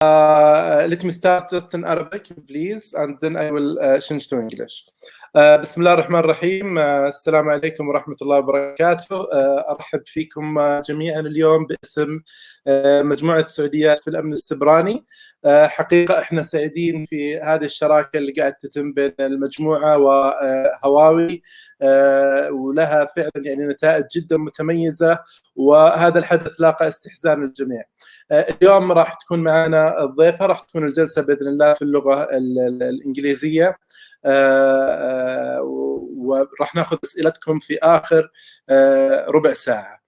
Let me start just in Arabic, please, and then I will change to English. بسم الله الرحمن الرحيم. السلام عليكم ورحمة الله وبركاته. أرحب فيكم جميعا اليوم باسم مجموعة السعوديات في الأمن السبراني. حقيقة احنا سعيدين في هذه الشراكة اللي قاعد تتم بين المجموعة وهواوي، ولها فعلا يعني نتائج جدا متميزة، وهذا الحدث لاقى استحسان الجميع. اليوم راح تكون معنا الضيفة، راح تكون الجلسة بإذن الله في اللغة الإنجليزية، وراح ناخذ أسئلتكم في آخر ربع ساعة.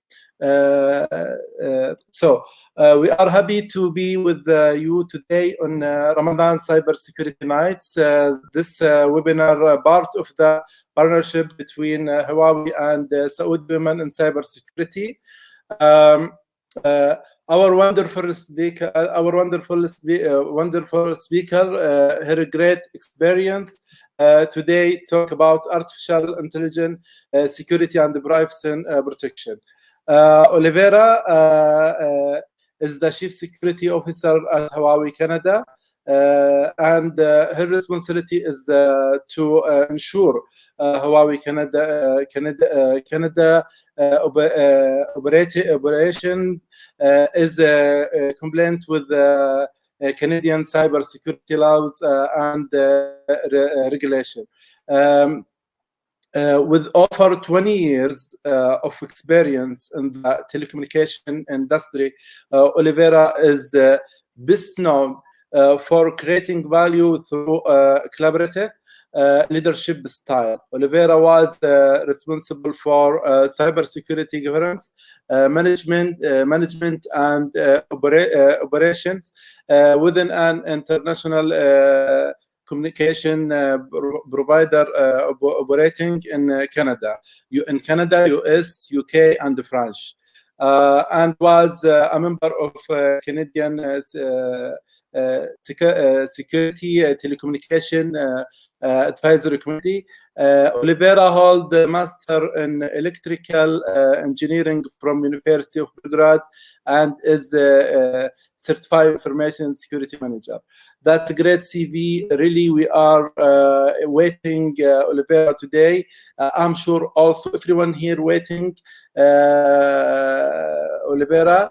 We are happy to be with you today on Ramadan Cyber Security Nights. This webinar part of the partnership between Huawei and Saudi Women in Cyber Security. Our wonderful speaker, her great experience today talk about artificial intelligence, security and privacy protection. Olivera is the Chief Security Officer at Huawei Canada, and her responsibility is to ensure Huawei Canada operations is compliant with Canadian cyber security laws and regulation. With over 20 years of experience in the telecommunication industry, Olivera is best known for creating value through collaborative leadership style. Olivera was responsible for cybersecurity governance, management and operations within an international communication provider operating in Canada, US, UK, and France, and was a member of Canadian Security Telecommunication Advisory Committee. Olivera holds a Master in Electrical Engineering from University of Belgrade and is a Certified Information Security Manager. That's a great CV. Really, we are waiting Olivera today. I'm sure also everyone here waiting. Olivera,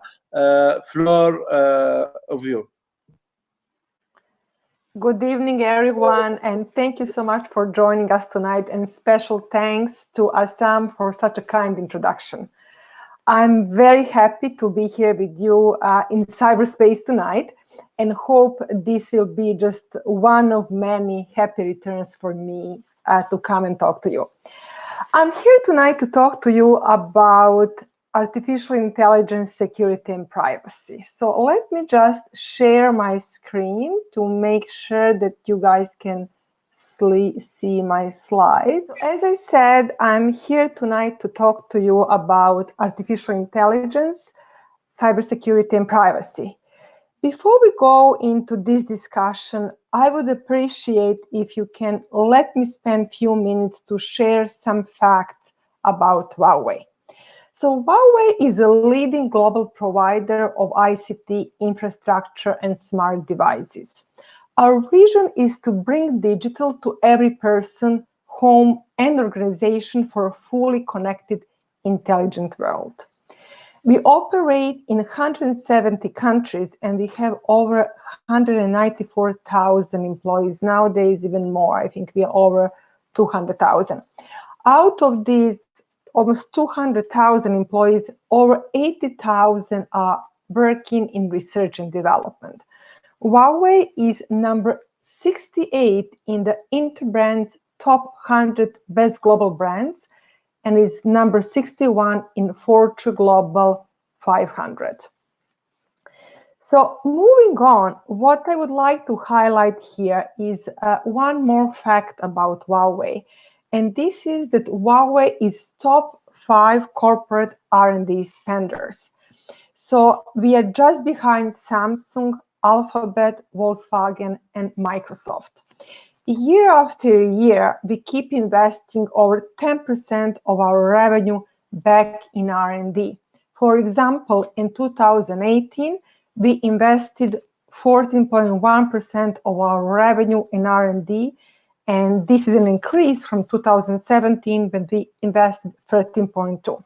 floor of you. Good evening, everyone, and thank you so much for joining us tonight, and special thanks to Assam for such a kind introduction. I'm very happy to be here with you in cyberspace tonight, and hope this will be just one of many happy returns for me to come and talk to you. I'm here tonight to talk to you about artificial intelligence, security, and privacy. So let me just share my screen to make sure that you guys can see my slides. So as I said, I'm here tonight to talk to you about artificial intelligence, cybersecurity, and privacy. Before we go into this discussion, I would appreciate if you can let me spend a few minutes to share some facts about Huawei. So Huawei is a leading global provider of ICT infrastructure and smart devices. Our vision is to bring digital to every person, home, and organization for a fully connected, intelligent world. We operate in 170 countries, and we have over 194,000 employees. Nowadays, even more. I think we are over 200,000. Out of these almost 200,000 employees, over 80,000 are working in research and development. Huawei is number 68 in the Interbrand's top 100 best global brands, and is number 61 in Fortune Global 500. So moving on, what I would like to highlight here is one more fact about Huawei. And this is that Huawei is top 5 corporate R&D spenders. So we are just behind Samsung, Alphabet, Volkswagen, and Microsoft. Year after year, we keep investing over 10% of our revenue back in R&D. For example, in 2018, we invested 14.1% of our revenue in R&D, and this is an increase from 2017 when we invested 13.2.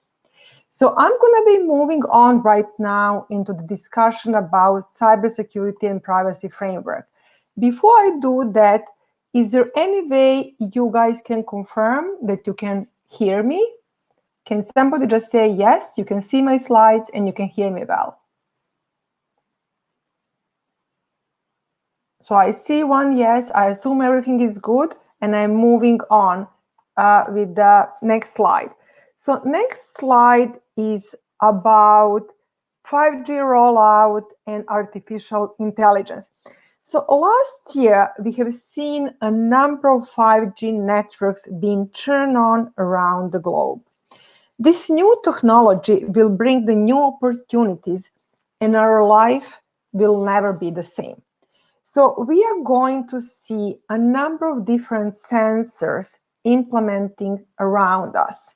So I'm going to be moving on right now into the discussion about cybersecurity and privacy framework. Before I do that, is there any way you guys can confirm that you can hear me? Can somebody just say yes, you can see my slides and you can hear me well? So I see one yes, I assume everything is good, and I'm moving on with the next slide. So next slide is about 5G rollout and artificial intelligence. So last year, we have seen a number of 5G networks being turned on around the globe. This new technology will bring the new opportunities, and our life will never be the same. So we are going to see a number of different sensors implementing around us.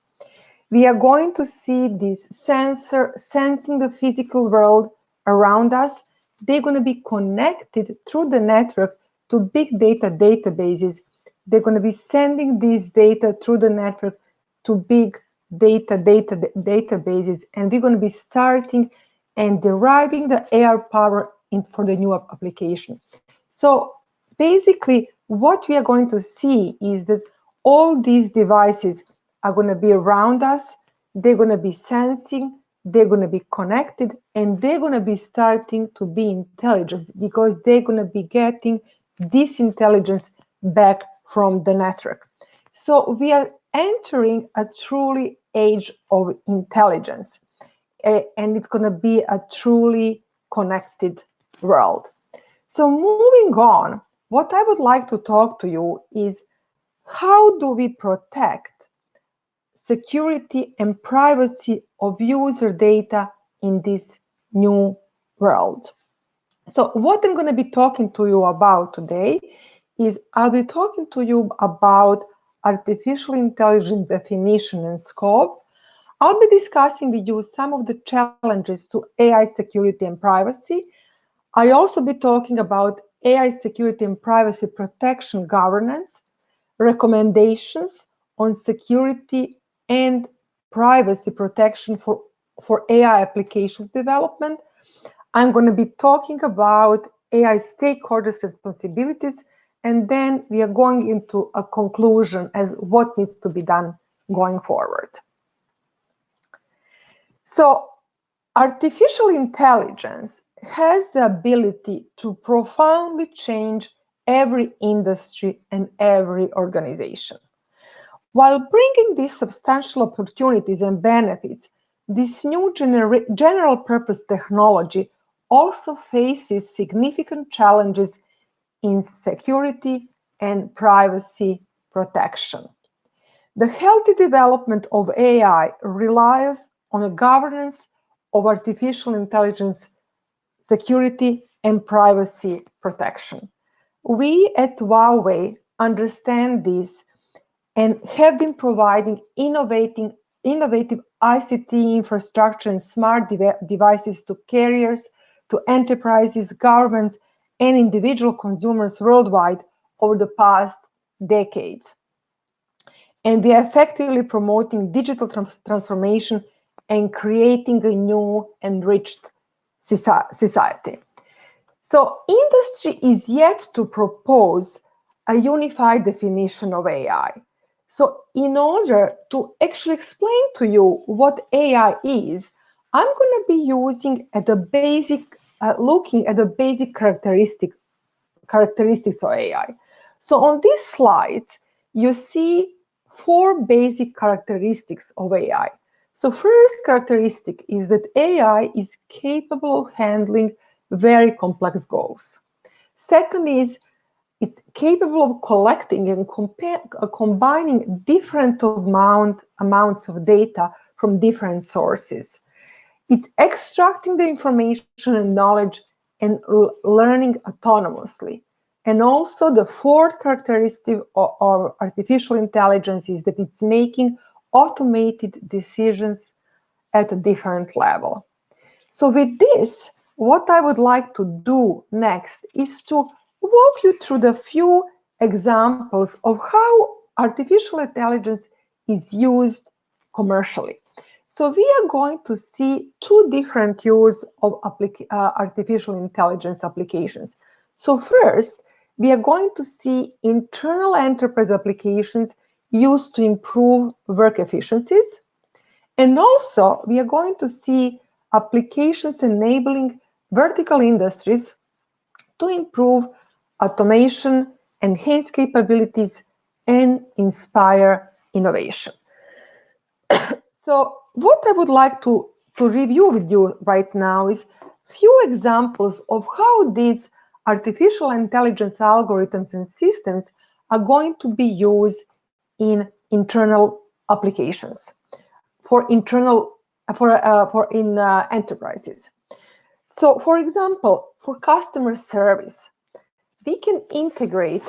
We are going to see this sensor sensing the physical world around us. They're going to be connected through the network to big data databases. They're going to be sending this data through the network to big data databases, and we're going to be starting and deriving the AI power for the new application. So basically, what we are going to see is that all these devices are going to be around us, they're going to be sensing, they're going to be connected, and they're going to be starting to be intelligent because they're going to be getting this intelligence back from the network. So we are entering a truly age of intelligence, and it's going to be a truly connected world. So moving on, what I would like to talk to you is how do we protect security and privacy of user data in this new world? So what I'm going to be talking to you about today is I'll be talking to you about artificial intelligence definition and scope. I'll be discussing with you some of the challenges to AI security and privacy. I also be talking about AI security and privacy protection governance, recommendations on security and privacy protection for AI applications development. I'm going to be talking about AI stakeholders' responsibilities, and then we are going into a conclusion as what needs to be done going forward. So artificial intelligence has the ability to profoundly change every industry and every organization. While bringing these substantial opportunities and benefits, this new general purpose technology also faces significant challenges in security and privacy protection. The healthy development of AI relies on a governance of artificial intelligence, security, and privacy protection. We at Huawei understand this and have been providing innovative ICT infrastructure and smart devices to carriers, to enterprises, governments, and individual consumers worldwide over the past decades. And we are effectively promoting digital transformation and creating a new enriched society. So industry is yet to propose a unified definition of AI. So in order to actually explain to you what AI is, I'm going to be using looking at the basic characteristics of AI. So on these slides, you see 4 basic characteristics of AI. So first characteristic is that AI is capable of handling very complex goals. Second is it's capable of collecting and combining different amounts of data from different sources. It's extracting the information and knowledge and learning autonomously. And also the 4th characteristic of artificial intelligence is that it's making automated decisions at a different level. So with this, what I would like to do next is to walk you through the few examples of how artificial intelligence is used commercially. So we are going to see two different use of artificial intelligence applications. So first, we are going to see internal enterprise applications used to improve work efficiencies. And also, we are going to see applications enabling vertical industries to improve automation, enhance capabilities, and inspire innovation. So what I would like to review with you right now is few examples of how these artificial intelligence algorithms and systems are going to be used in internal applications for enterprises. So, for example, for customer service, we can integrate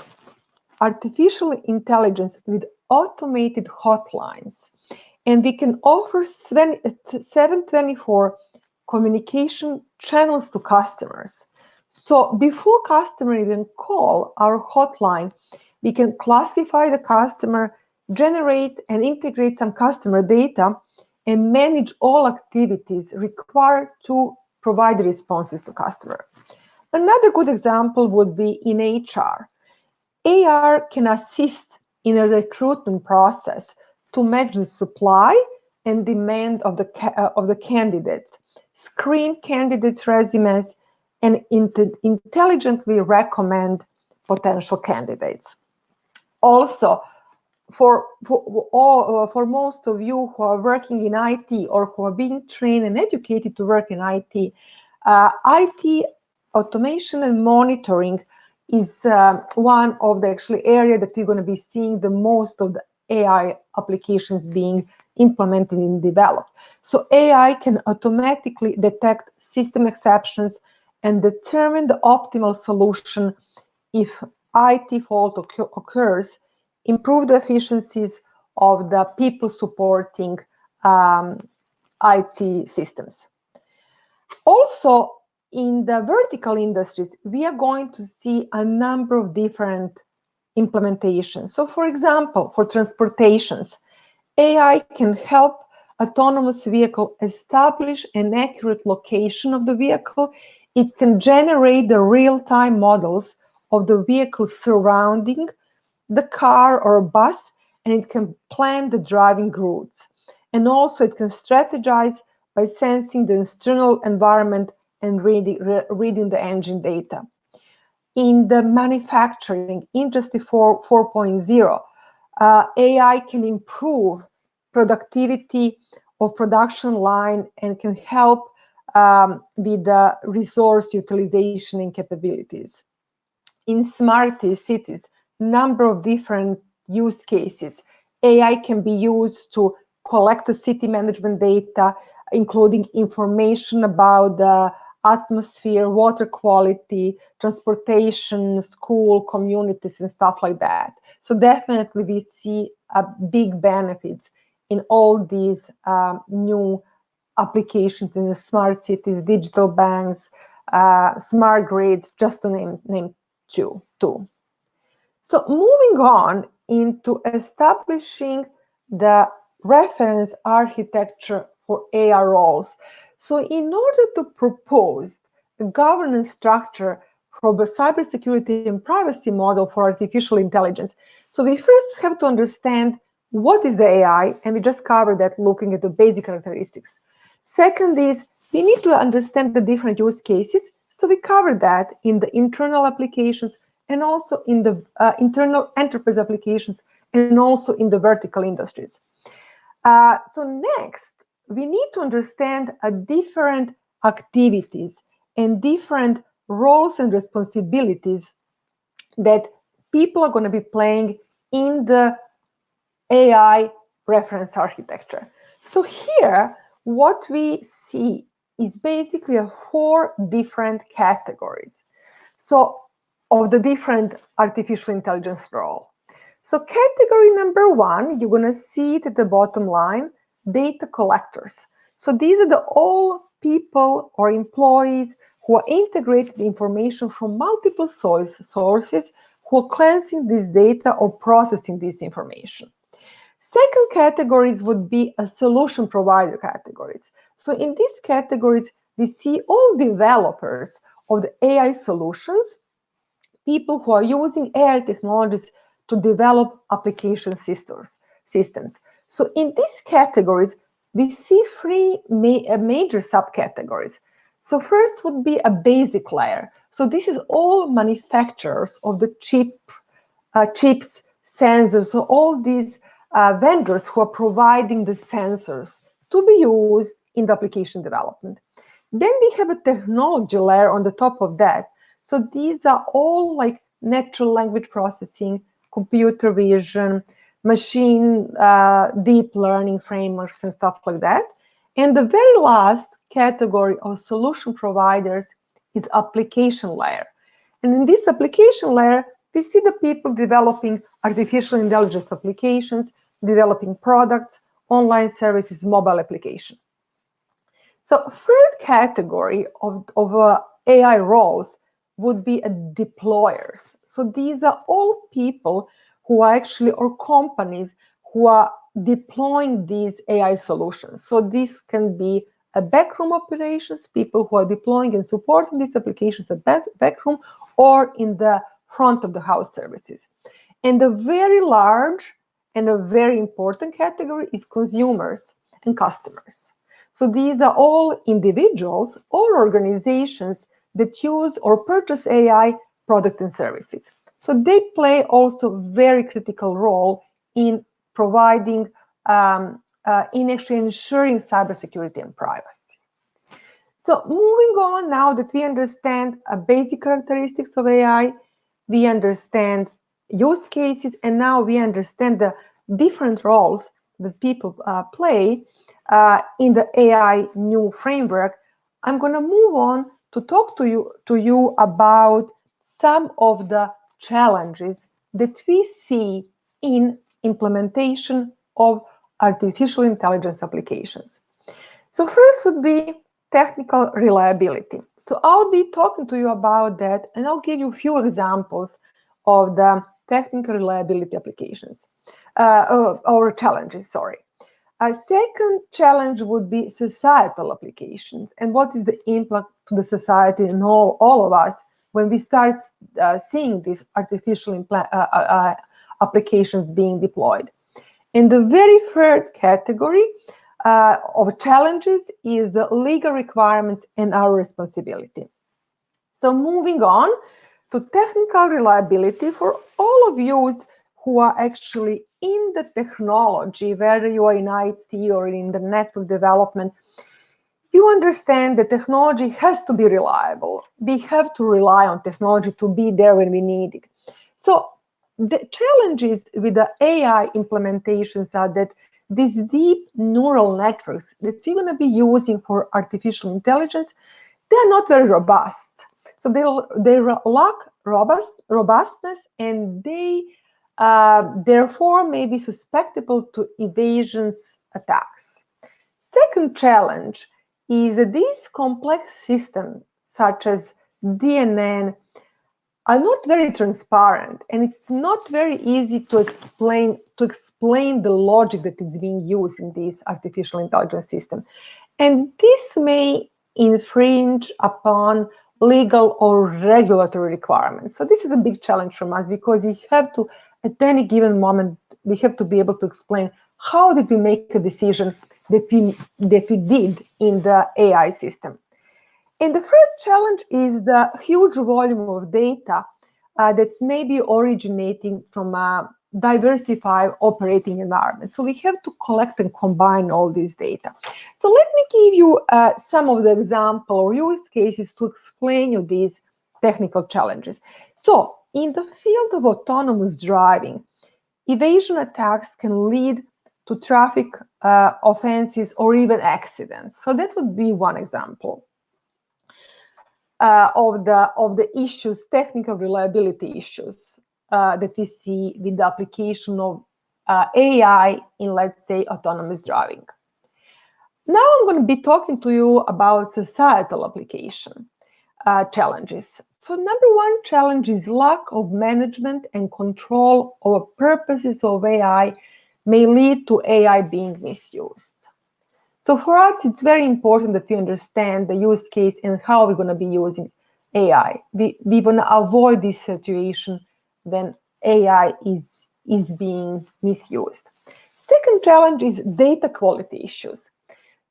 artificial intelligence with automated hotlines, and we can offer 724 communication channels to customers. So before customer even call our hotline, we can classify the customer, generate and integrate some customer data, and manage all activities required to provide responses to customer. Another good example would be in HR. AR can assist in a recruitment process to match the supply and demand of the candidates, screen candidates' resumes, and intelligently recommend potential candidates. Also, for most of you who are working in IT or who are being trained and educated to work in IT, IT automation and monitoring is one of the actually area that we're going to be seeing the most of the AI applications being implemented and developed. So AI can automatically detect system exceptions and determine the optimal solution if IT fault occurs, improve the efficiencies of the people supporting IT systems. Also, in the vertical industries, we are going to see a number of different implementations. So, for example, for transportations, AI can help autonomous vehicle establish an accurate location of the vehicle. It can generate the real-time models of the vehicle surrounding the car or bus, and it can plan the driving routes. And also it can strategize by sensing the external environment and reading the engine data. In the manufacturing industry 4.0, AI can improve productivity of production line and can help with the resource utilization and capabilities. In smart cities, number of different use cases. AI can be used to collect the city management data, including information about the atmosphere, water quality, transportation, school, communities, and stuff like that. So definitely we see big benefits in all these new applications in the smart cities, digital banks, smart grids, just to name two. So moving on into establishing the reference architecture for AI roles. So in order to propose a governance structure for the cybersecurity and privacy model for artificial intelligence, so we first have to understand what is the AI, and we just covered that looking at the basic characteristics. Second is we need to understand the different use cases, so we covered that in the internal applications and also in the internal enterprise applications and also in the vertical industries. So next, we need to understand different activities and different roles and responsibilities that people are going to be playing in the AI reference architecture. So here, what we see is basically 4 different categories. So of the different artificial intelligence role. So category number 1, you're going to see it at the bottom line, data collectors. So these are all people or employees who are integrating the information from multiple sources, who are cleansing this data or processing this information. Second categories would be a solution provider categories. So in these categories, we see all developers of the AI solutions, people who are using AI technologies to develop application systems. So in these categories, we see three major subcategories. So first would be a basic layer. So this is all manufacturers of the chips, sensors, so all these vendors who are providing the sensors to be used in the application development. Then we have a technology layer on the top of that. So these are all like natural language processing, computer vision, machine deep learning frameworks and stuff like that. And the very last category of solution providers is application layer. And in this application layer, we see the people developing artificial intelligence applications, developing products, online services, mobile application. So third category of AI roles would be deployers. So these are all people who are actually, or companies who are deploying these AI solutions. So this can be a backroom operations, people who are deploying and supporting these applications at backroom or in the front of the house services. And a very large and a very important category is consumers and customers. So these are all individuals or organizations that use or purchase AI products and services. So they play also a very critical role in providing, in actually ensuring cybersecurity and privacy. So moving on, now that we understand basic characteristics of AI, we understand use cases, and now we understand the different roles that people play in the AI new framework. I'm going to move on to talk to you about some of the challenges that we see in implementation of artificial intelligence applications. So first would be technical reliability. So I'll be talking to you about that, and I'll give you a few examples of the technical reliability applications or challenges, sorry. A second challenge would be societal applications, and what is the impact to the society and all of us when we start seeing these artificial applications being deployed. And the very third category of challenges is the legal requirements and our responsibility. So moving on to technical reliability, for all of you who are actually in the technology, whether you are in IT or in the network development, you understand that technology has to be reliable. We have to rely on technology to be there when we need it. So the challenges with the AI implementations are that these deep neural networks that we're going to be using for artificial intelligence, they're not very robust. So they lack robustness, and they therefore may be susceptible to evasions attacks. Second challenge is that these complex systems, such as DNN, are not very transparent, and it's not very easy to explain the logic that is being used in this artificial intelligence system. And this may infringe upon legal or regulatory requirements. So this is a big challenge from us, because we have to, at any given moment, we have to be able to explain how did we make a decision that we did in the AI system. And the third challenge is the huge volume of data that may be originating from a diversified operating environment. So we have to collect and combine all this data. So let me give you some of the example or use cases to explain you these technical challenges. So in the field of autonomous driving, evasion attacks can lead to traffic offenses or even accidents. So that would be one example of the issues, technical reliability issues that we see with the application of AI in, let's say, autonomous driving. Now I'm going to be talking to you about societal application. challenges. So number one challenge is lack of management and control over purposes of AI may lead to AI being misused. So for us, it's very important that we understand the use case and how we're going to be using AI. We want to avoid this situation when AI is being misused. Second challenge is data quality issues.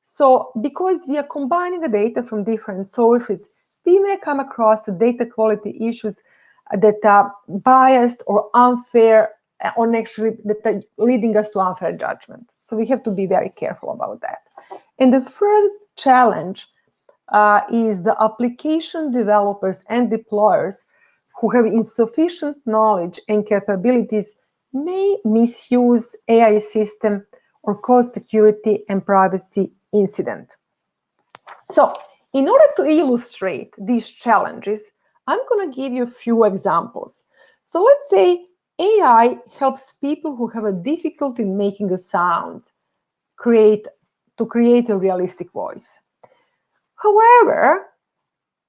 So because we are combining the data from different sources, we may come across data quality issues that are biased or unfair, or actually that are leading us to unfair judgment. So we have to be very careful about that. And the third challenge is the application developers and deployers who have insufficient knowledge and capabilities may misuse AI system or cause security and privacy incident. So in order to illustrate these challenges, I'm going to give you a few examples. So let's say AI helps people who have a difficulty in making a sound to create a realistic voice. However,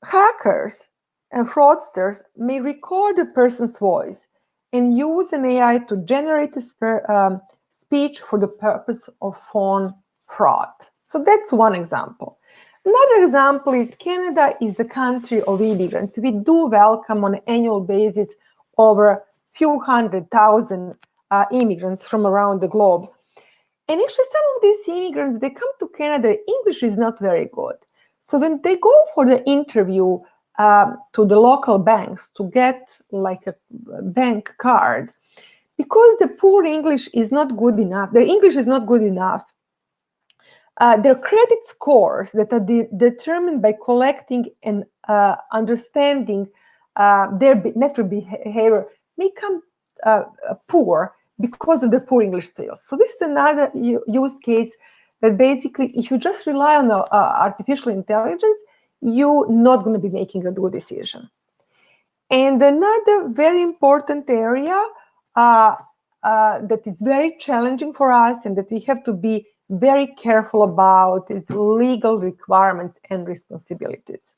hackers and fraudsters may record a person's voice and use an AI to generate a speech for the purpose of phone fraud. So that's one example. Another example is Canada is the country of immigrants. We do welcome on an annual basis over a few 100,000 immigrants from around the globe. And actually some of these immigrants, they come to Canada, English is not very good. So when they go for the interview to the local banks to get like a bank card, because the poor English is not good enough, their English is not good enough, their credit scores that are determined by collecting and understanding their network behavior may come poor because of the poor English skills. So this is another use case that basically, if you just rely on artificial intelligence, you're not going to be making a good decision. And another very important area that is very challenging for us and that we have to be very careful about is legal requirements and responsibilities.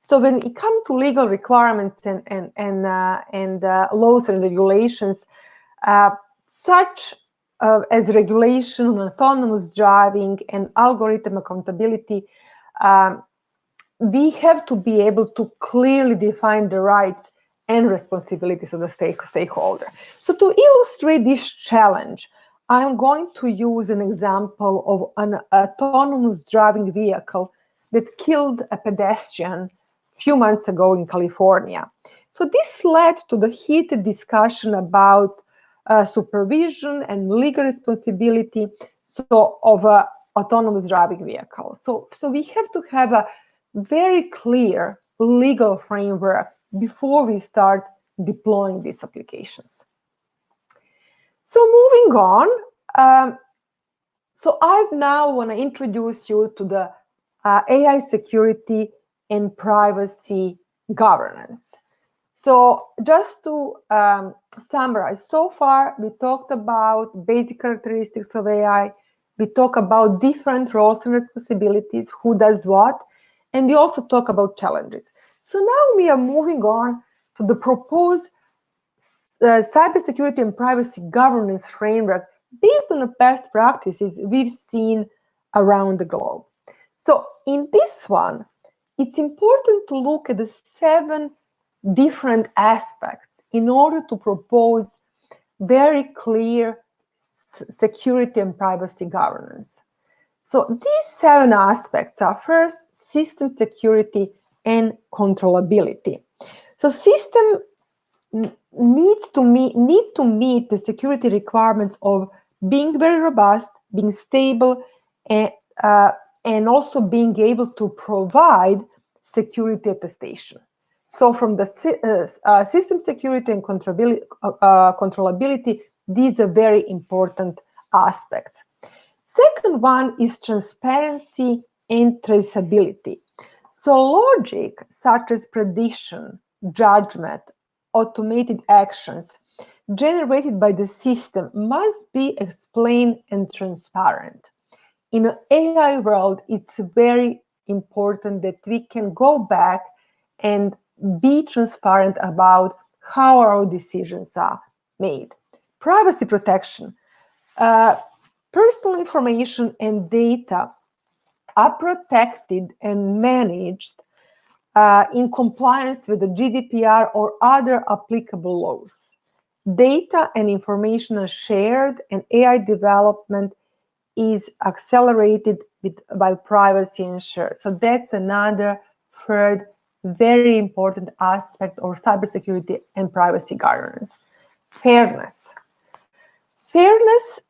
So when it comes to legal requirements and laws and regulations, such as regulation on autonomous driving and algorithm accountability, we have to be able to clearly define the rights and responsibilities of the stakeholder. So to illustrate this challenge, I'm going to use an example of an autonomous driving vehicle that killed a pedestrian a few months ago in California. So this led to the heated discussion about supervision and legal responsibility of an autonomous driving vehicle. So we have to have a very clear legal framework before we start deploying these applications. So moving on, so I now want to introduce you to the AI security and privacy governance. So just to summarize, so far we talked about basic characteristics of AI, we talk about different roles and responsibilities, who does what, and we also talk about challenges. So now we are moving on to the proposed cybersecurity and privacy governance framework based on the best practices we've seen around the globe. So in this one, it's important to look at the 7 different aspects in order to propose very clear security and privacy governance. So these 7 aspects are first, system security and controllability. So system needs to meet the security requirements of being very robust, being stable, and also being able to provide security attestation. So from the system security and controllability, these are very important aspects. Second one is transparency and traceability. So logic such as prediction, judgment, automated actions generated by the system must be explained and transparent. In an AI world, it's very important that we can go back and be transparent about how our decisions are made. Privacy protection. Personal information and data are protected and managed in compliance with the GDPR or other applicable laws. Data and information are shared, and AI development is accelerated by privacy ensured. So that's another third very important aspect of cybersecurity and privacy governance. Fairness. Fairness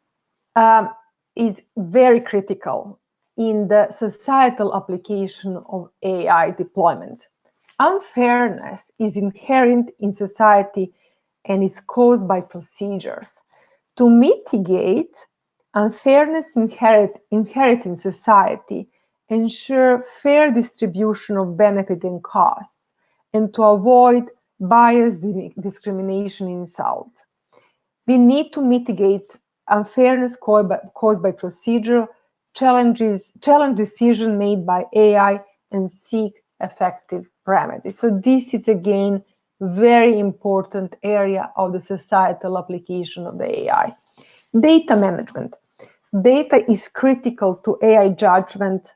is very critical in the societal application of AI deployment. Unfairness is inherent in society and is caused by procedures. To mitigate unfairness inherent in society, ensure fair distribution of benefit and costs, and to avoid bias, discrimination, insults. We need to mitigate unfairness caused by procedure, challenge decision made by AI, and seek effective remedies. So this is again very important area of the societal application of the AI. Data management. Data is critical to AI judgment,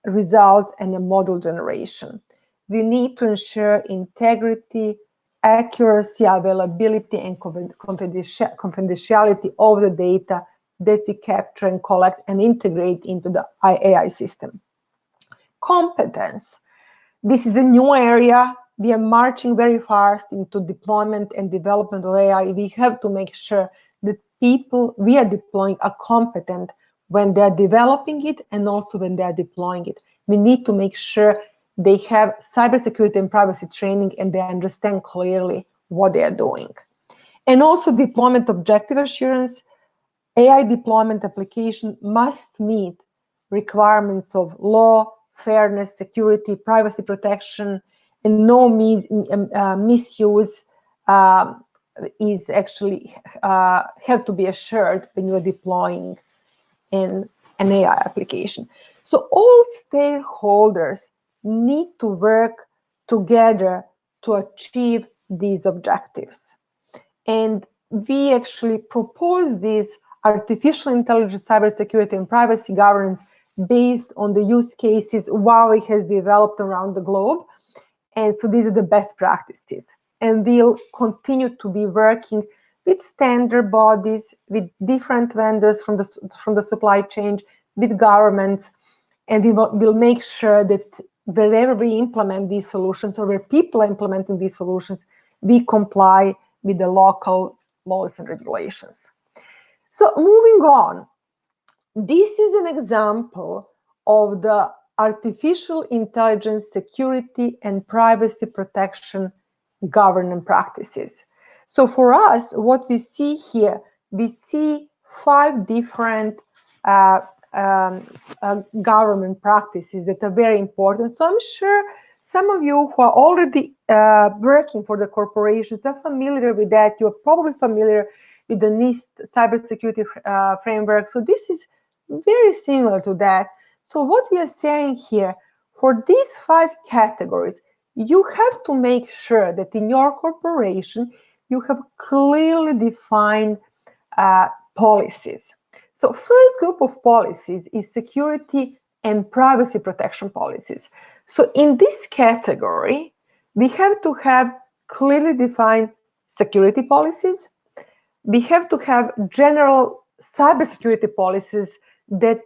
results, and a model generation. We need to ensure integrity, accuracy, availability, and confidentiality of the data that we capture and collect and integrate into the AI system. Competence. This is a new area. We are marching very fast into deployment and development of AI. We have to make sure that people we are deploying are competent when they're developing it and also when they're deploying it. We need to make sure they have cybersecurity and privacy training and they understand clearly what they are doing. And also deployment objective assurance. AI deployment application must meet requirements of law, fairness, security, privacy protection, and no misuse is actually have to be assured when you are deploying in an AI application. So all stakeholders need to work together to achieve these objectives. And we actually propose this artificial intelligence, cybersecurity, and privacy governance based on the use cases Huawei has developed around the globe. And so these are the best practices. And we'll continue to be working with standard bodies, with different vendors from the supply chain, with governments, and we'll make sure that wherever we implement these solutions or where people are implementing these solutions, we comply with the local laws and regulations. So moving on, this is an example of the artificial intelligence security and privacy protection governance practices. So for us, what we see here, we see 5 different government practices that are very important. So I'm sure some of you who are already working for the corporations are familiar with that. You're probably familiar with the NIST cybersecurity framework. So this is very similar to that. So what we are saying here, for these 5 categories, you have to make sure that in your corporation, you have clearly defined policies. So first group of policies is security and privacy protection policies. So in this category, we have to have clearly defined security policies. We have to have general cybersecurity policies that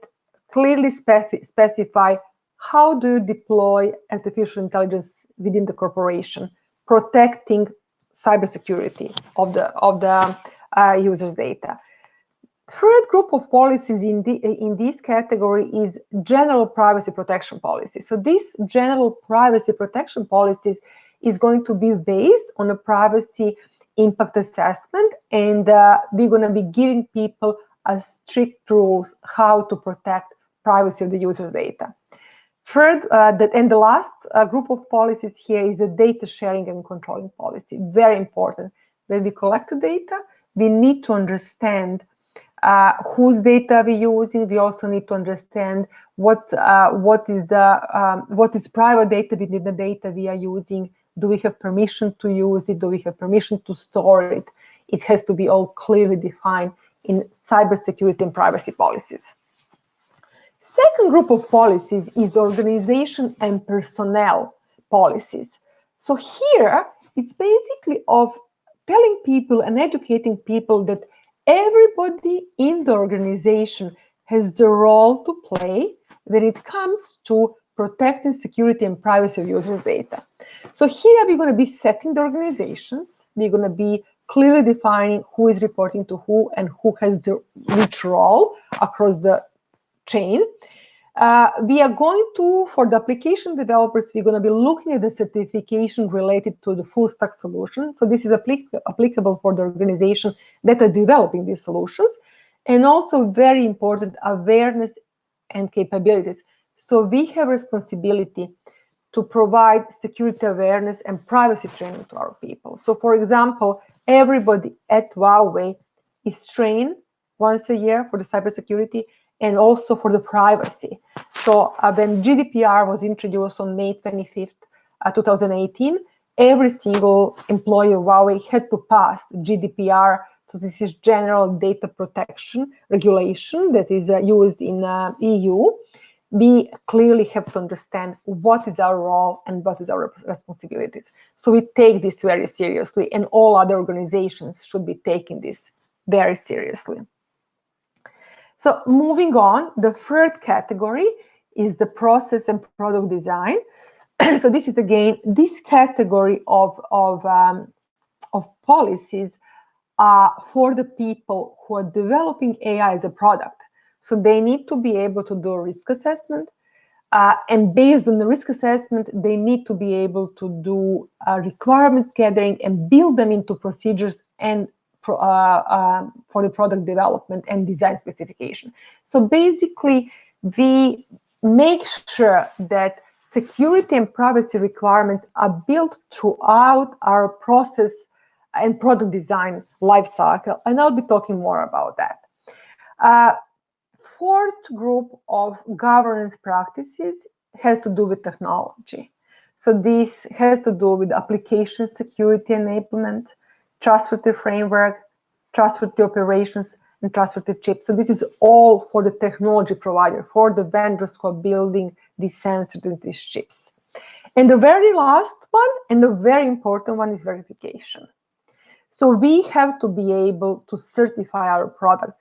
clearly specify how do you deploy artificial intelligence within the corporation, protecting cybersecurity of the user's data. Third group of policies in this category is general privacy protection policy. So this general privacy protection policies is going to be based on a privacy impact assessment, and we're going to be giving people a strict rules how to protect privacy of the user's data. Third, and the last group of policies here is a data sharing and controlling policy. Very important. When we collect the data, we need to understand whose data we're using. We also need to understand what is private data within the data we are using. Do we have permission to use it? Do we have permission to store it? It has to be all clearly defined in cybersecurity and privacy policies. Second group of policies is organization and personnel policies. So here, it's basically of telling people and educating people that everybody in the organization has the role to play when it comes to protecting security and privacy of users' data. So here we're going to be setting the organizations. We're going to be clearly defining who is reporting to who and who has which role across the chain. We are going to, for the application developers, we're going to be looking at the certification related to the full stack solution. So this is applicable for the organization that are developing these solutions. And also very important, awareness and capabilities. So we have responsibility to provide security awareness and privacy training to our people. So for example, everybody at Huawei is trained once a year for the cybersecurity and also for the privacy. So when GDPR was introduced on May 25th, 2018, every single employee of Huawei had to pass GDPR. So this is General Data Protection Regulation that is used in EU. We clearly have to understand what is our role and what is our responsibilities. So we take this very seriously, and all other organizations should be taking this very seriously. So moving on, the third category is the process and product design. So this is again, this category of policies for the people who are developing AI as a product. So they need to be able to do a risk assessment. And based on the risk assessment, they need to be able to do requirements gathering and build them into procedures and for the product development and design specification. So basically, we make sure that security and privacy requirements are built throughout our process and product design lifecycle, and I'll be talking more about that. Fourth group of governance practices has to do with technology. So this has to do with application security enablement, trustworthy framework, trustworthy operations, and trustworthy chips. So this is all for the technology provider, for the vendors who are building these sensors and these chips. And the very last one, and the very important one, is verification. So we have to be able to certify our products,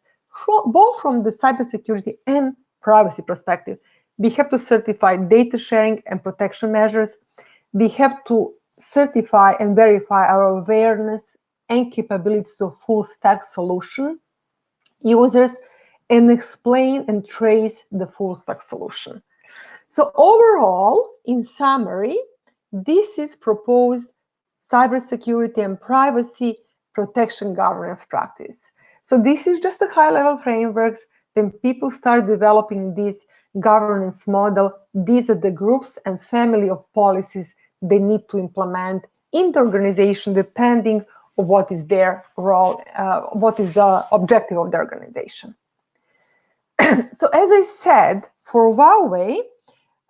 both from the cybersecurity and privacy perspective. We have to certify data sharing and protection measures. We have to certify and verify our awareness and capabilities of full stack solution users, and explain and trace the full stack solution. So overall, in summary, this is proposed cybersecurity and privacy protection governance practice. So this is just a high-level frameworks. When people start developing this governance model, these are the groups and family of policies they need to implement in the organization, depending on what is their role, what is the objective of the organization. So as I said, for Huawei,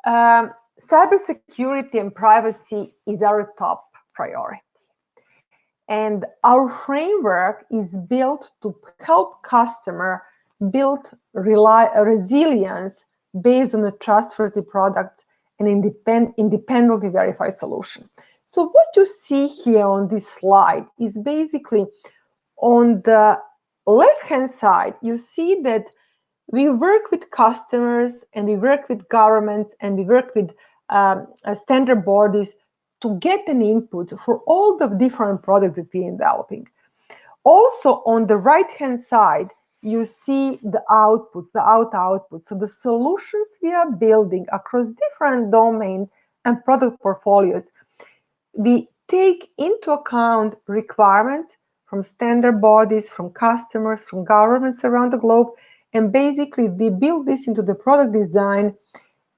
cybersecurity and privacy is our top priority. And our framework is built to help customer build resilience based on the trustworthy products and independently verified solution. So what you see here on this slide is basically on the left-hand side, you see that we work with customers and we work with governments and we work with standard bodies to get an input for all the different products that we are developing. Also, on the right-hand side, you see the outputs, the outputs. So the solutions we are building across different domain and product portfolios, we take into account requirements from standard bodies, from customers, from governments around the globe, and basically we build this into the product design,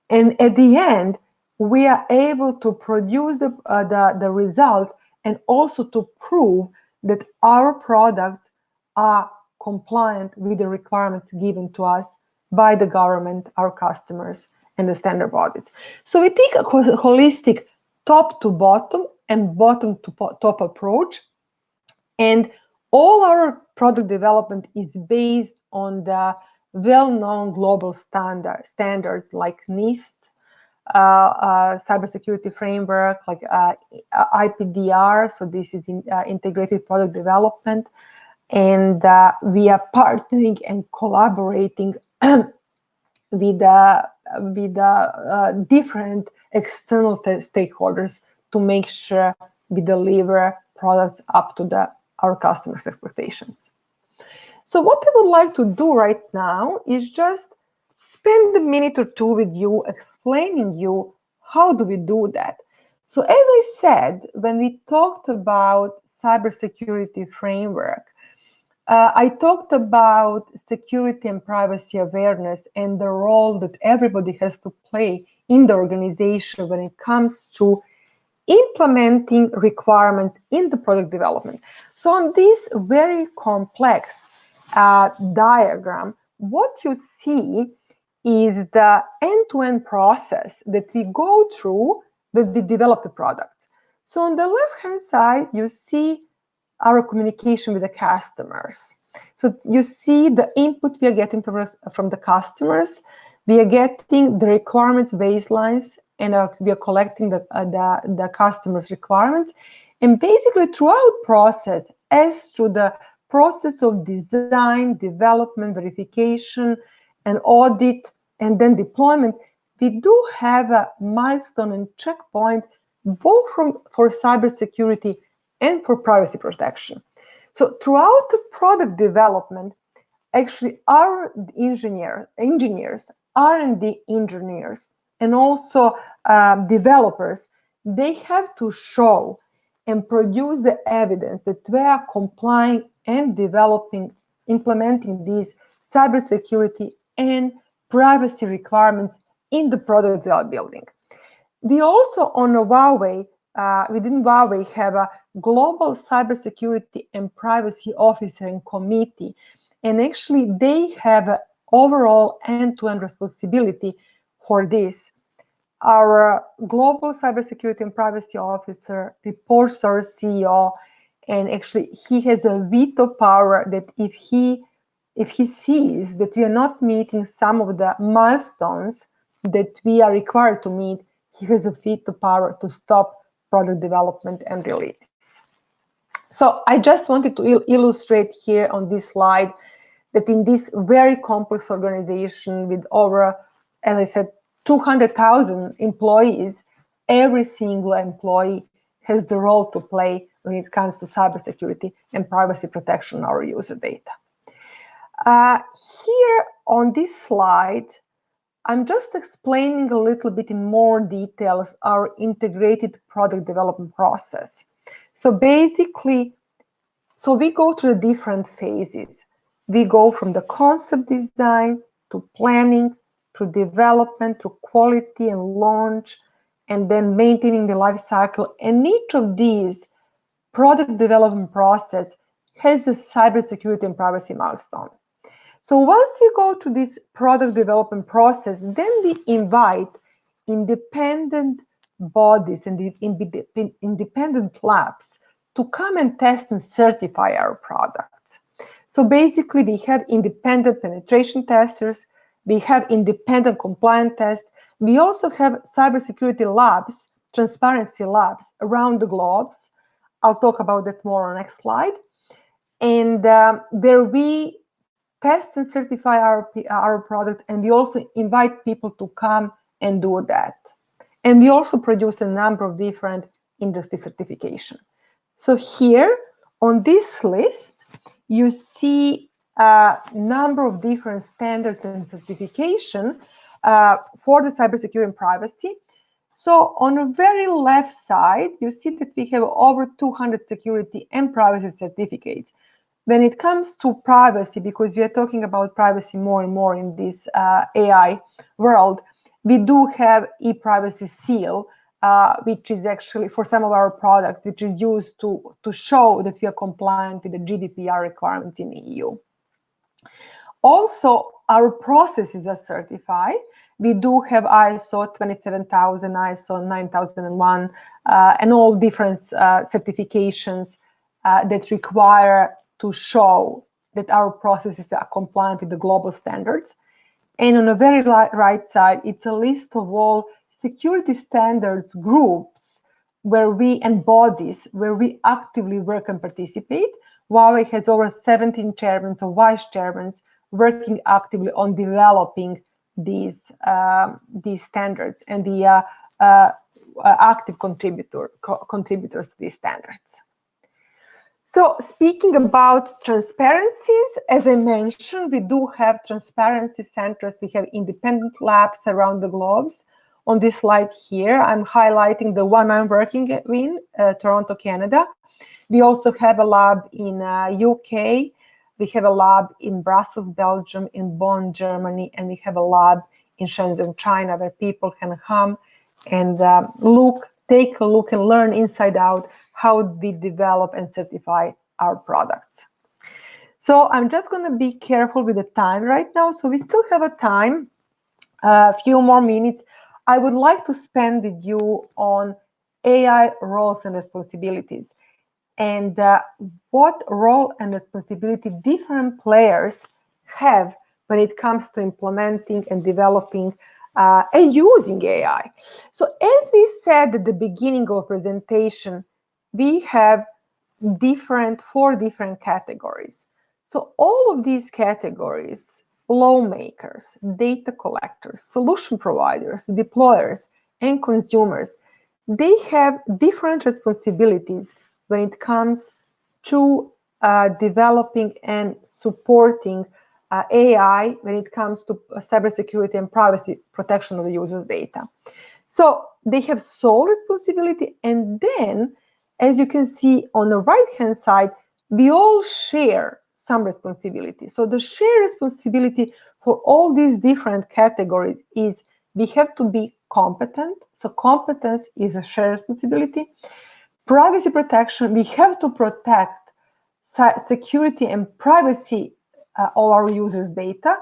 and at the end, we are able to produce the results and also to prove that our products are compliant with the requirements given to us by the government, our customers, and the standard bodies. So we take a holistic top to bottom and bottom to top approach, and all our product development is based on the well-known global standards like NIST, cybersecurity framework, like IPDR. So this is integrated product development, and we are partnering and collaborating with different external stakeholders to make sure we deliver products up to our customers' expectations. So what I would like to do right now is just spend a minute or two with you explaining you how do we do that. So as I said, when we talked about cybersecurity framework, I talked about security and privacy awareness and the role that everybody has to play in the organization when it comes to implementing requirements in the product development. So on this very complex diagram, what you see is the end-to-end process that we go through when we develop the products. So on the left-hand side, you see our communication with the customers. So you see the input we are getting from the customers. We are getting the requirements baselines, and we are collecting the customers' requirements. And basically throughout process, as through the process of design, development, verification, and audit, and then deployment, we do have a milestone and checkpoint both for cybersecurity and for privacy protection. So throughout the product development, actually our engineers, R&D engineers, and also developers, they have to show and produce the evidence that they are complying and implementing these cybersecurity and privacy requirements in the products they are building. We also on Huawei, within Huawei, have a global cybersecurity and privacy officer and committee, and actually they have an overall end-to-end responsibility for this. Our global cybersecurity and privacy officer reports to our CEO, and actually he has a veto power that if he sees that we are not meeting some of the milestones that we are required to meet, he has a veto power to stop product development and release. So I just wanted to illustrate here on this slide that in this very complex organization with over, as I said, 200,000 employees, every single employee has the role to play when it comes to cybersecurity and privacy protection of our user data. Here on this slide, I'm just explaining a little bit in more details our integrated product development process. So basically, we go through the different phases. We go from the concept design to planning, to development, to quality and launch, and then maintaining the life cycle. And each of these product development process has a cybersecurity and privacy milestone. So once we go to this product development process, then we invite independent bodies and independent labs to come and test and certify our products. So basically, we have independent penetration testers, we have independent compliance tests, we also have cybersecurity labs, transparency labs around the globe. I'll talk about that more on the next slide. And there we test and certify our product, and we also invite people to come and do that. And we also produce a number of different industry certification. So here on this list, you see a number of different standards and certification for the cybersecurity and privacy. So on the very left side, you see that we have over 200 security and privacy certificates. When it comes to privacy, because we are talking about privacy more and more in this AI world, we do have e-privacy seal, which is actually for some of our products, which is used to show that we are compliant with the GDPR requirements in the EU. Also, our processes are certified. We do have ISO 27000, ISO 9001, and all different certifications that require to show that our processes are compliant with the global standards. And on the very right side, it's a list of all security standards groups and bodies where we actively work and participate. Huawei has over 17 chairmen or vice chairmen working actively on developing these standards and the active contributors to these standards. So speaking about transparencies, as I mentioned, we do have transparency centers. We have independent labs around the globe. On this slide here, I'm highlighting the one I'm working in, Toronto, Canada. We also have a lab in UK. We have a lab in Brussels, Belgium, in Bonn, Germany, and we have a lab in Shenzhen, China, where people can come and take a look and learn inside out how we develop and certify our products. So I'm just going to be careful with the time right now. So we still have a time, a few more minutes. I would like to spend with you on AI roles and responsibilities and what role and responsibility different players have when it comes to implementing and developing and using AI. So as we said at the beginning of the presentation, we have four different categories. So all of these categories, lawmakers, data collectors, solution providers, deployers, and consumers, they have different responsibilities when it comes to developing and supporting AI when it comes to cybersecurity and privacy protection of the user's data. So they have sole responsibility, and then, as you can see on the right-hand side, we all share some responsibility. So the shared responsibility for all these different categories is we have to be competent. So competence is a shared responsibility. Privacy protection, we have to protect security and privacy of our users' data.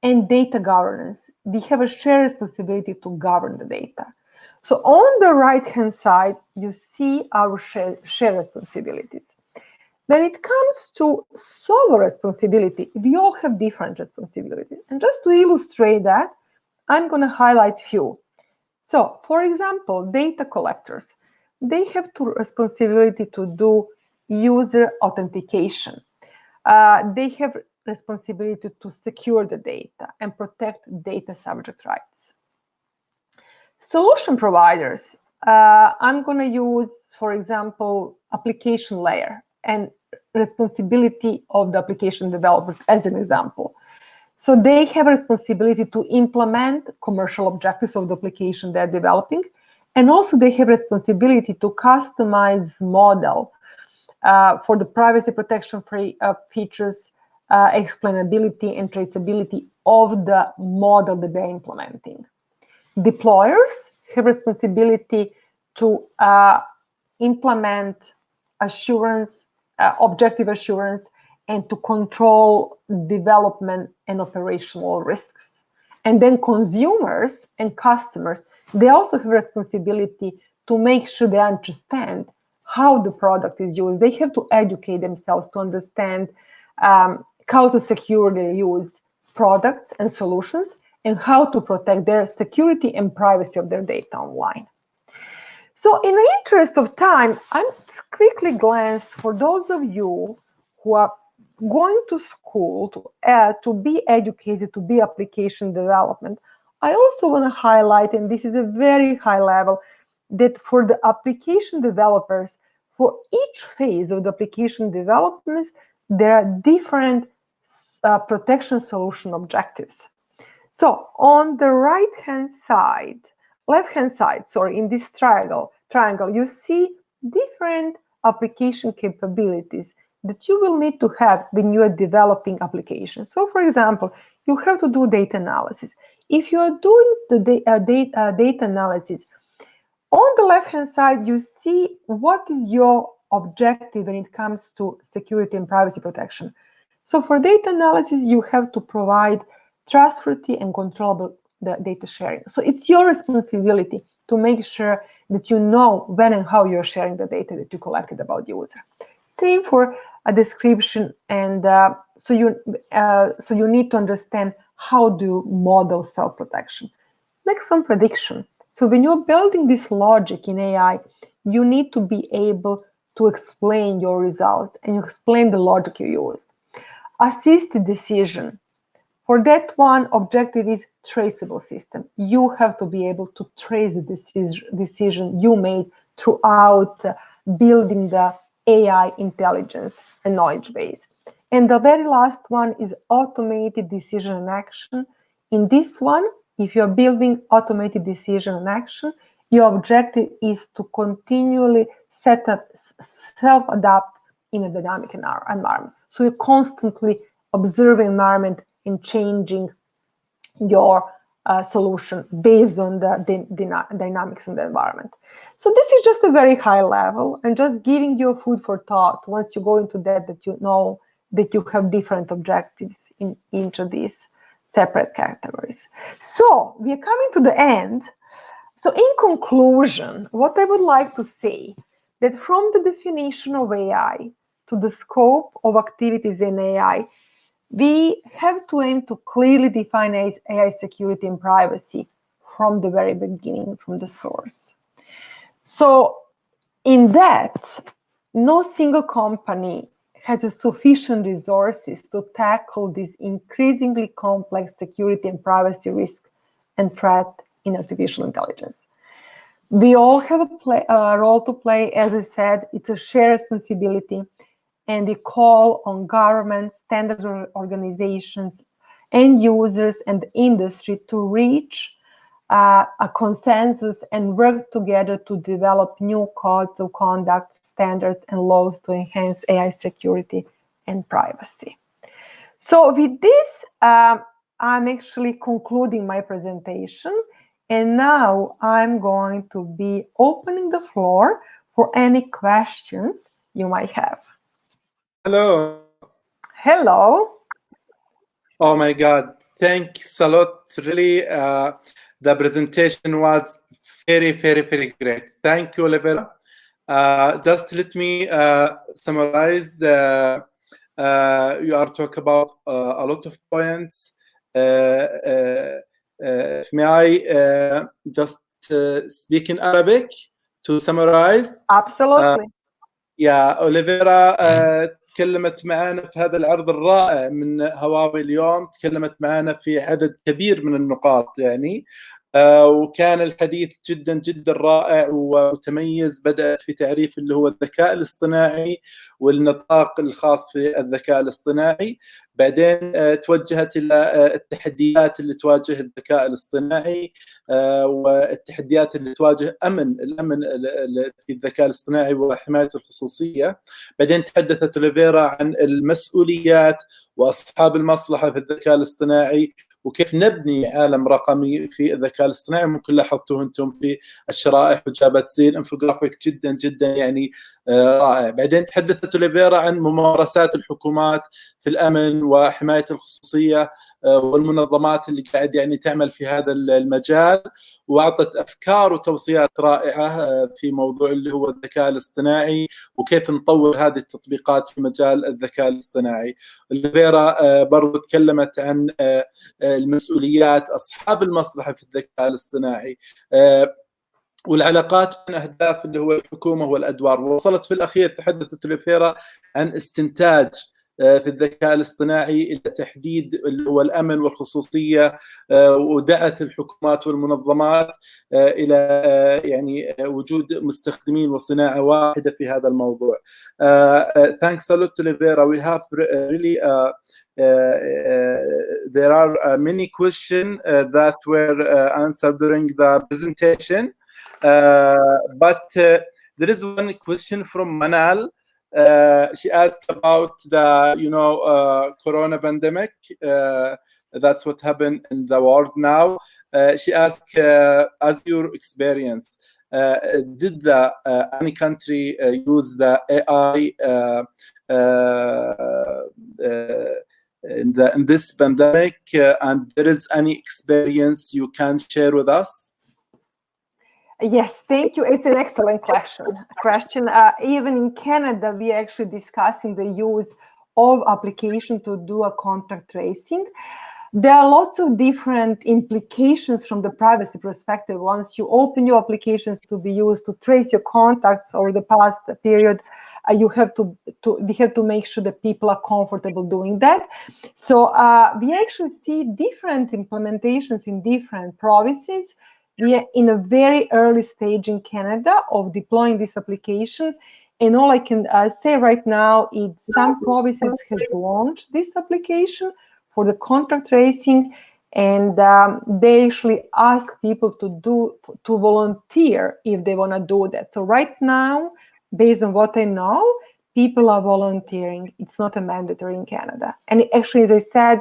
And data governance, we have a shared responsibility to govern the data. So on the right-hand side, you see our shared responsibilities. When it comes to solo responsibility, we all have different responsibilities. And just to illustrate that, I'm going to highlight a few. So, for example, data collectors, they have the responsibility to do user authentication. They have responsibility to secure the data and protect data subject rights. Solution providers, I'm going to use, for example, application layer and responsibility of the application developer as an example. So they have a responsibility to implement commercial objectives of the application they're developing, and also they have responsibility to customize model for the privacy protection features, explainability and traceability of the model that they're implementing. Deployers have responsibility to implement assurance, objective assurance, and to control development and operational risks. And then consumers and customers, they also have responsibility to make sure they understand how the product is used. They have to educate themselves to understand how to securely use products and solutions and how to protect their security and privacy of their data online. So in the interest of time, I'm quickly glance for those of you who are going to school to be educated, to be application development. I also want to highlight, and this is a very high level, that for the application developers, for each phase of the application development, there are different protection solution objectives. So on the left-hand side, in this triangle, you see different application capabilities that you will need to have when you are developing applications. So for example, you have to do data analysis. If you are doing the data analysis, on the left-hand side, you see what is your objective when it comes to security and privacy protection. So for data analysis, you have to provide trustworthy and controllable data sharing. So it's your responsibility to make sure that you know when and how you're sharing the data that you collected about the user. Same for a description, and so you need to understand how do you model self-protection. Next one, prediction. So when you're building this logic in AI, you need to be able to explain your results and you explain the logic you used. Assisted decision. For that one, objective is traceable system. You have to be able to trace the decision you made throughout building the AI intelligence and knowledge base. And the very last one is automated decision and action. In this one, if you're building automated decision and action, your objective is to continually set up, self-adapt in a dynamic environment. So you're constantly observing environment and changing your solution based on the dynamics in the environment. So this is just a very high level and just giving you food for thought. Once you go into that you know that you have different objectives in each of these separate categories. So we are coming to the end. So in conclusion, what I would like to say, that from the definition of AI to the scope of activities in AI, we have to aim to clearly define AI security and privacy from the very beginning, from the source. So in that, no single company has a sufficient resources to tackle this increasingly complex security and privacy risk and threat in artificial intelligence. We all have a role to play. As I said, it's a shared responsibility, and we call on governments, standard organizations, end users, and the industry to reach a consensus and work together to develop new codes of conduct, standards, and laws to enhance AI security and privacy. So with this, I'm actually concluding my presentation, and now I'm going to be opening the floor for any questions you might have. Hello. Hello. Oh my God. Thanks a lot. Really, the presentation was very, very, very great. Thank you, Olivera. Just let me summarize. You are talking about a lot of points. May I just speak in Arabic to summarize? Absolutely. يا أوليفيرا تكلمت معنا في هذا العرض الرائع من هواوي اليوم، تكلمت معنا في عدد كبير من النقاط يعني، وكان الحديث جدا جدا رائع ومتميز. بدأت في تعريف اللي هو الذكاء الاصطناعي والنطاق الخاص في الذكاء الاصطناعي، بعدين توجهت إلى التحديات اللي تواجه الذكاء الاصطناعي والتحديات اللي تواجه الأمن في الذكاء الاصطناعي وحماية الخصوصية. بعدين تحدثت أوليفيرا عن المسؤوليات وأصحاب المصلحة في الذكاء الاصطناعي وكيف نبني عالم رقمي في الذكاء الاصطناعي. ممكن لاحظتوه انتم في الشرائح وجابت زي الانفوجرافيك جدا جدا يعني رائع. بعدين تحدثت أوليفيرا عن ممارسات الحكومات في الامن وحمايه الخصوصيه والمنظمات اللي قاعد يعني تعمل في هذا المجال، واعطت افكار وتوصيات رائعه في موضوع اللي هو الذكاء الاصطناعي وكيف نطور هذه التطبيقات في مجال الذكاء الاصطناعي. أوليفيرا برضو تكلمت عن المسؤوليات أصحاب المصلحة في الذكاء الاصطناعي والعلاقات بين أهداف اللي هو الحكومة والأدوار. ووصلت في الأخير تحدثت أوليفيرا عن استنتاج في الذكاء الاصطناعي إلى تحديد اللي هو الأمن والخصوصية، ودعت الحكومات والمنظمات إلى يعني وجود مستخدمين وصناعة واحدة في هذا الموضوع. Thanks a lot, Olivera. We have really there are many questions that were answered during the presentation, but there is one question from Manal. She asked about the corona pandemic. That's what happened in the world now. She asked, as your experience, did any country use the AI in this pandemic, and there is any experience you can share with us? Yes, thank you. It's an excellent question. Even in Canada, we are actually discussing the use of application to do a contact tracing. There are lots of different implications from the privacy perspective. Once you open your applications to be used to trace your contacts over the past period, we have to make sure that people are comfortable doing that. So we actually see different implementations in different provinces. We are in a very early stage in Canada of deploying this application. And all I can say right now is some provinces has launched this application for the contact tracing, and they actually ask people to volunteer if they want to do that. So right now, based on what I know, people are volunteering. It's not a mandatory in Canada. And actually, as I said,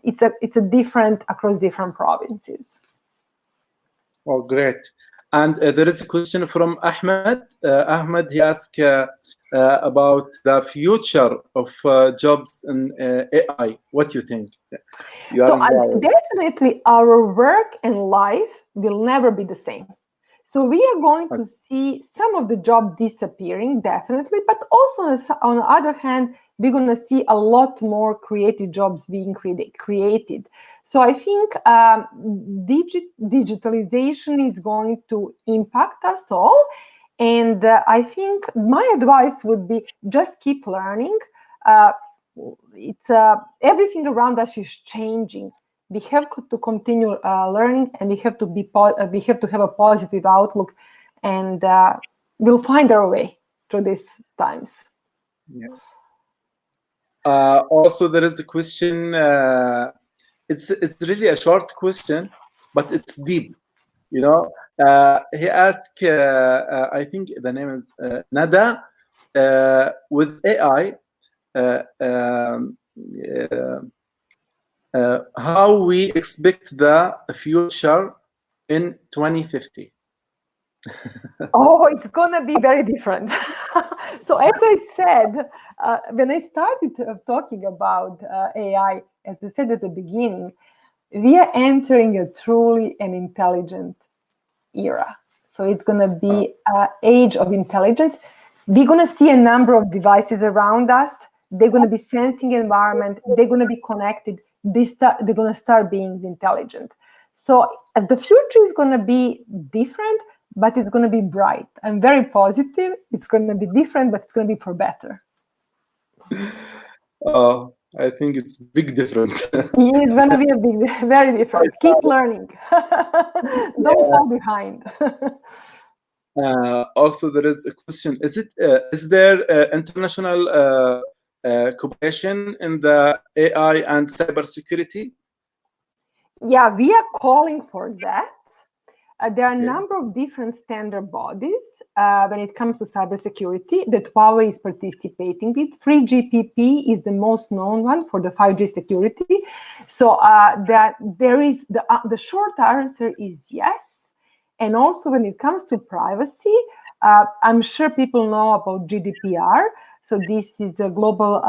it's a different across different provinces. Oh, great. And there is a question from Ahmed. Ahmed, he asked about the future of jobs in AI. What do you think? Definitely our work and life will never be the same. So we are going to see some of the jobs disappearing, definitely, but also on the other hand, we're going to see a lot more creative jobs being created. So I think digitalization is going to impact us all. And I think my advice would be just keep learning. Everything around us is changing. We have to continue learning, and we have to have a positive outlook, and we'll find our way through these times. Yeah. Also, there is a question. It's really a short question, but it's deep. You know, he asked. I think the name is Nada. With AI, how we expect the future in 2050? Oh, it's gonna be very different. So as I said, when I started talking about AI, as I said at the beginning, we are entering a truly an intelligent era. So it's gonna be an age of intelligence. We're gonna see a number of devices around us. They're gonna be sensing environment. They're gonna be connected. They're gonna start being intelligent. So the future is gonna be different, but it's going to be bright. I'm very positive. It's going to be different, but it's going to be for better. I think it's big difference. It's going to be very different. Keep learning. Don't fall behind. Also, there is a question. Is there international cooperation in the AI and cybersecurity? Yeah, we are calling for that. There are a number of different standard bodies when it comes to cybersecurity that Huawei is participating with. 3GPP is the most known one for the 5G security. So that there is the short answer is yes. And also when it comes to privacy, I'm sure people know about GDPR. So this is a global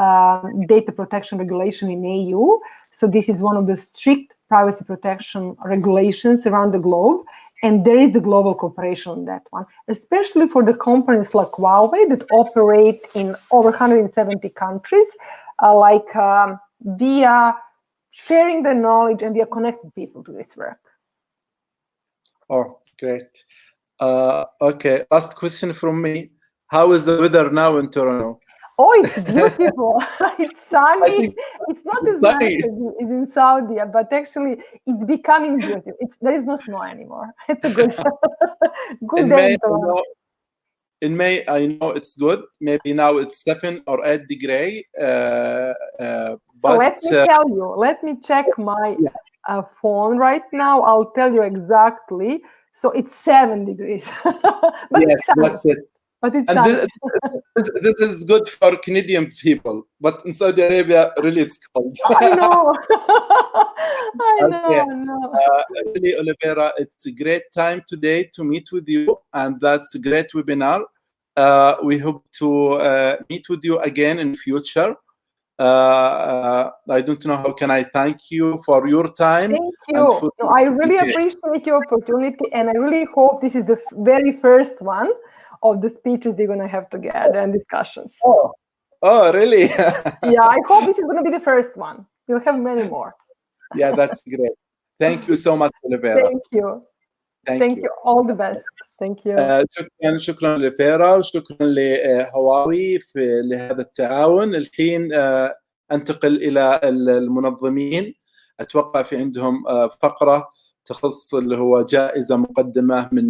data protection regulation in EU. So this is one of the strict privacy protection regulations around the globe. And there is a global cooperation on that one, especially for the companies like Huawei that operate in over 170 countries. We are sharing the knowledge and we are connecting people to this work. Oh, great. Okay, last question from me. How is the weather now in Toronto? Oh, it's beautiful. It's sunny. It's not as nice as in Saudi, but actually it's becoming beautiful. There is no snow anymore. It's a good day. In May, I know it's good. Maybe now it's 7 or 8 degrees. So let me tell you. Let me check my phone right now. I'll tell you exactly. So it's 7 degrees. But yes, that's it. but it's And sunny. this is good for Canadian people, but in Saudi Arabia, really, it's cold. I know. I Okay. know. Really, Olivera, it's a great time today to meet with you, and that's a great webinar. We hope to meet with you again in future. I don't know how can I thank you for your time. Thank you. No, I really appreciate your opportunity, and I really hope this is the very first one of the speeches we're going to have together and discussions. Oh, really? Yeah, I hope this is going to be the first one. We'll have many more. Yeah, that's great. Thank you so much, Olivera. Thank you. Thank you. All the best. Thank you. شكرا لفيرا، وشكرا لهواوي لهذا التعاون. الحين انتقل الى المنظمين. اتوقع في عندهم فقره تخص اللي هو جائزه مقدمه من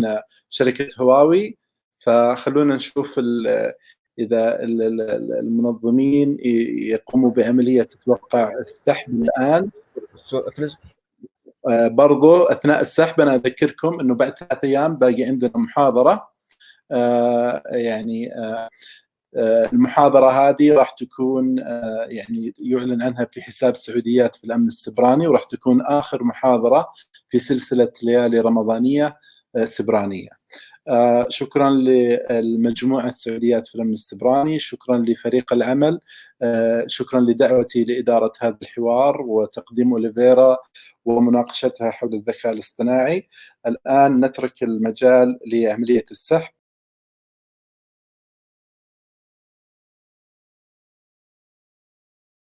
شركه هواوي، فخلونا نشوف اذا المنظمين يقوموا بعمليه اتوقع السحب الان. برضو اثناء السحب انا اذكركم انه بعد 3 ايام باقي عندنا محاضره. يعني المحاضره هذه راح تكون يعني يعلن عنها في حساب سعوديات في الامن السبراني، وراح تكون اخر محاضره في سلسله ليالي رمضانيه سبرانيه. شكرا للمجموعة السعوديات في الأمن السبراني، شكرا لفريق العمل، شكرا لدعوتي لإدارة هذا الحوار وتقديم أوليفيرا ومناقشتها حول الذكاء الاصطناعي. الآن نترك المجال لعملية السحب.